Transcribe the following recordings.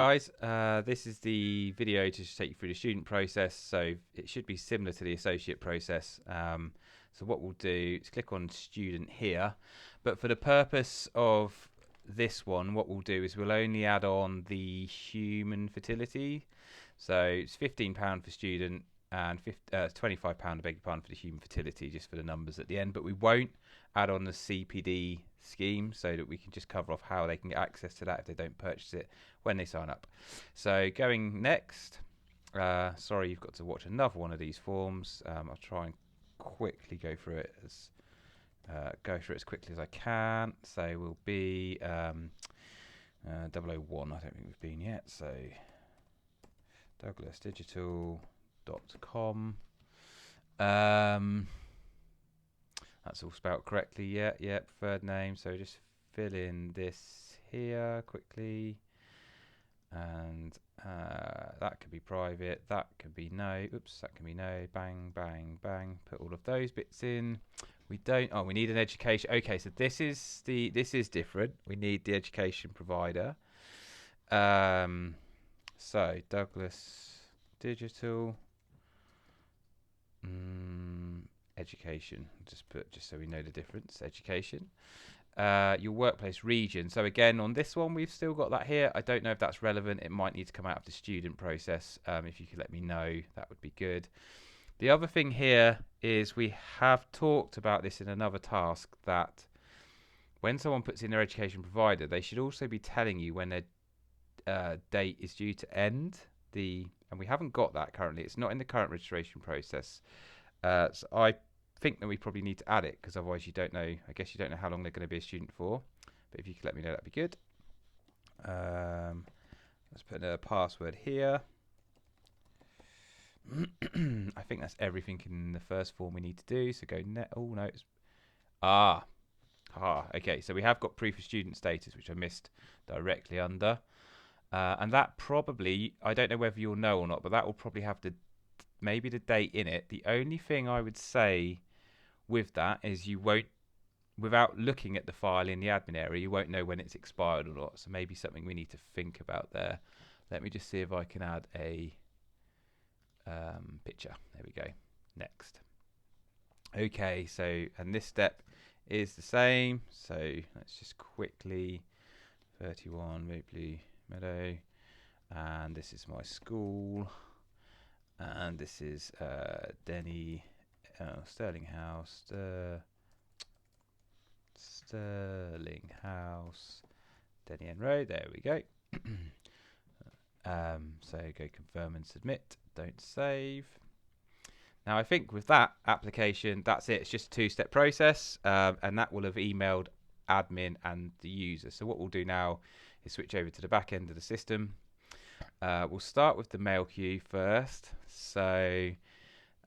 Guys, this is the video to take you through the student process, so it should be similar to the associate process. So what we'll do is click on student here, but for the purpose of this one, what we'll do is we'll only add on the human fertility. So it's £15 for student and £25, I beg your pardon, for the human fertility, just for the numbers at the end, but we won't add on the CPD scheme so that we can just cover off how they can get access to that if they don't purchase it when they sign up. So going next, sorry you've got to watch another one of these forms. I'll try and quickly go through it as quickly as I can. So we'll be 001, I don't think we've been yet, so douglasdigital.com. That's all spelled correctly. Yeah, preferred name. So just fill in this here quickly, and that could be private. That could be no. Oops, that can be no. Bang, bang, bang. Put all of those bits in. We don't. Oh, we need an education. Okay, so this is different. We need the education provider. So Douglas Digital. Education, just so we know the difference. Education, your workplace region. So again, on this one we've still got that here. I don't know if that's relevant. It might need to come out of the student process. If you could let me know, that would be good. The other thing here is we have talked about this in another task, that when someone puts in their education provider, they should also be telling you when their date is due to end. And we haven't got that currently. It's not in the current registration process. So I think that we probably need to add it, because otherwise you don't know. I guess you don't know how long they're going to be a student for. But if you could let me know, that'd be good. Let's put a password here. I think that's everything in the first form we need to do. So go net. Oh no, it's okay. So we have got proof of student status, which I missed directly under, and that probably, I don't know whether you'll know or not, but that will probably have maybe the date in it. The only thing I would say with that is you won't, without looking at the file in the admin area, you won't know when it's expired or not. So maybe something we need to think about there. Let me just see if I can add a picture. There we go. Next. Okay, so, and this step is the same. So let's just quickly 31 Mapley Meadow, and this is my school, and this is Denny Sterling House, Denny End Road. There we go. So go confirm and submit. Don't save. Now I think with that application, that's it. It's just a two-step process, and that will have emailed admin and the user. So what we'll do now is switch over to the back end of the system. We'll start with the mail queue first. So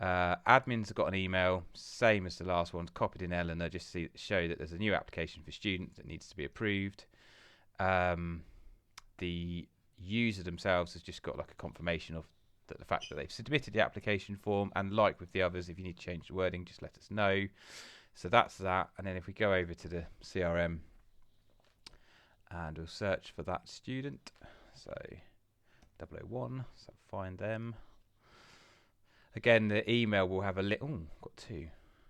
admins have got an email, same as the last one, copied in Eleanor, just to show that there's a new application for students that needs to be approved. The user themselves has just got like a confirmation of the fact that they've submitted the application form, and like with the others, if you need to change the wording, just let us know. So that's that. And then if we go over to the CRM and we'll search for that student, so 001, so find them. Again, the email will have a got two.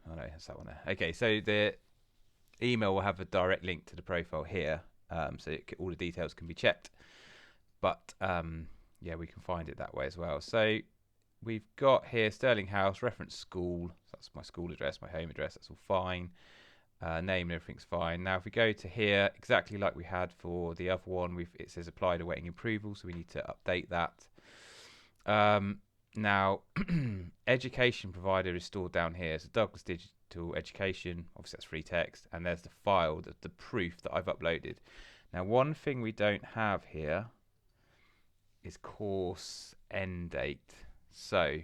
Oh no, that's that one there. Okay, so the email will have a direct link to the profile here, so all the details can be checked. But yeah, we can find it that way as well. So we've got here Sterling House, reference school. So that's my school address, my home address. That's all fine. Name and everything's fine. Now if we go to here, exactly like we had for the other one, it says applied awaiting approval, so we need to update that. Now education provider is stored down here. So Douglas Digital Education, obviously that's free text, and there's the file, the proof that I've uploaded. Now one thing we don't have here is course end date. So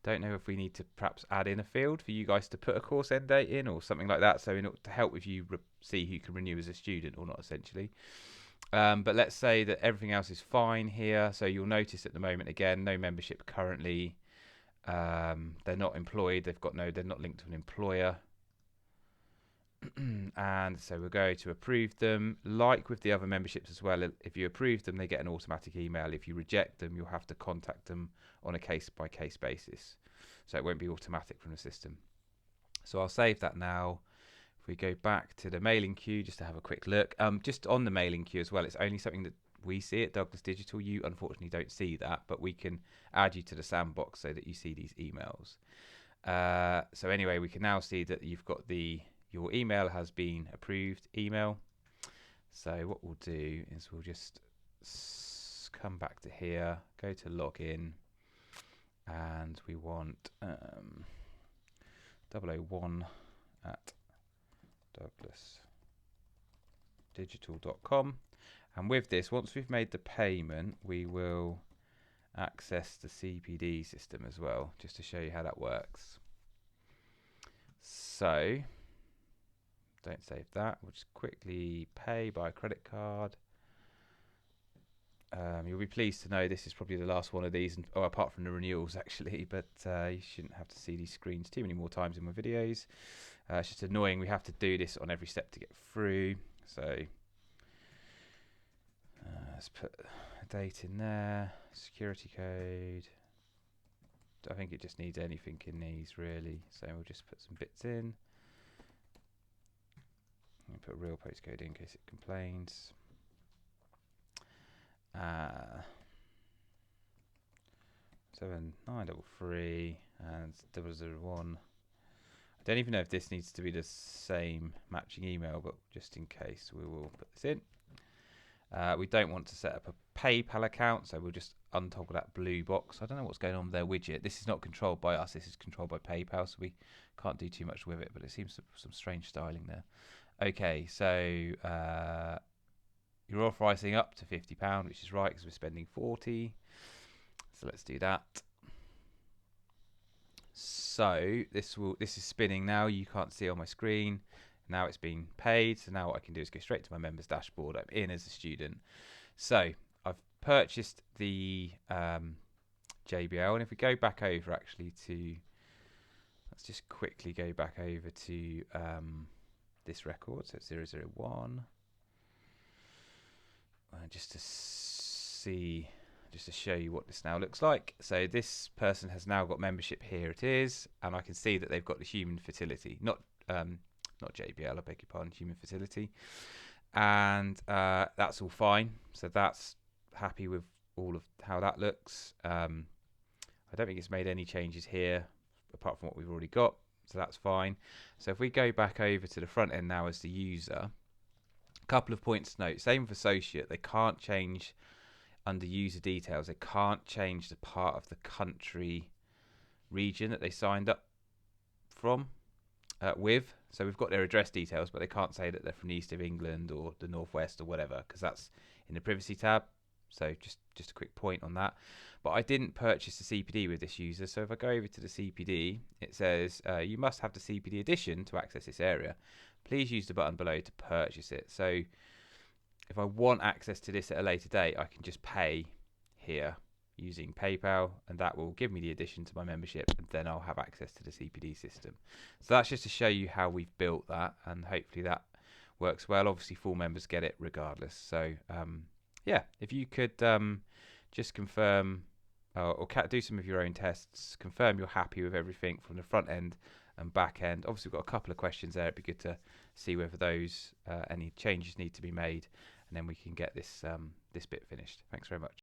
don't know if we need to perhaps add in a field for you guys to put a course end date in or something like that, so in order to help with you see who can renew as a student or not, essentially. But let's say that everything else is fine here. So you'll notice at the moment, again, no membership currently. They're not employed. They're not linked to an employer. And so we'll go to approve them. Like with the other memberships as well, if you approve them, they get an automatic email. If you reject them, you'll have to contact them on a case-by-case basis. So it won't be automatic from the system. So I'll save that now. If we go back to the mailing queue, just to have a quick look, just on the mailing queue as well, it's only something that we see at Douglas Digital. You unfortunately don't see that, but we can add you to the sandbox so that you see these emails. So anyway, we can now see that you've got your email has been approved email. So what we'll do is we'll just come back to here, go to login, and we want 001 at douglasdigital.com. And with this, once we've made the payment, we will access the CPD system as well, just to show you how that works. So don't save that. We'll just quickly pay by credit card. You'll be pleased to know this is probably the last one of these, and, apart from the renewals actually, but you shouldn't have to see these screens too many more times in my videos. It's just annoying. We have to do this on every step to get through. So let's put a date in there, security code. I think it just needs anything in these really. So we'll just put some bits in. I'll put a real postcode in case it complains. 7933 and 001. I don't even know if this needs to be the same matching email, but just in case, we will put this in. We don't want to set up a PayPal account, so we'll just untoggle that blue box. I don't know what's going on with their widget. This is not controlled by us, this is controlled by PayPal, so we can't do too much with it, but it seems some strange styling there. Okay, so you're authorising up to £50, which is right because we're spending 40. So let's do that. So this is spinning now. You can't see on my screen. Now it's been paid. So now what I can do is go straight to my members dashboard. I'm in as a student. So I've purchased the JBL, and if we go back over actually to, let's just quickly go back over to this record. So 001. Just to show you what this now looks like. So this person has now got membership. Here it is, and I can see that they've got the human fertility, not JBL, I beg your pardon, human fertility, and that's all fine. So that's happy with all of how that looks. I don't think it's made any changes here apart from what we've already got, so that's fine. So if we go back over to the front end now as the user, a couple of points to note. Same with associate, they can't change under user details, they can't change the part of the country region that they signed up from with. So we've got their address details, but they can't say that they're from the east of England or the northwest or whatever, because that's in the privacy tab. So just a quick point on that. But I didn't purchase the CPD with this user, so if I go over to the CPD, it says you must have the CPD edition to access this area. Please use the button below to purchase it. So if I want access to this at a later date, I can just pay here using PayPal, and that will give me the addition to my membership, and then I'll have access to the CPD system. So that's just to show you how we've built that, and hopefully that works well. Obviously full members get it regardless. So yeah, if you could just confirm or do some of your own tests, confirm you're happy with everything from the front end and back end. Obviously we've got a couple of questions there. It'd be good to see whether those any changes need to be made, and then we can get this this bit finished. Thanks very much.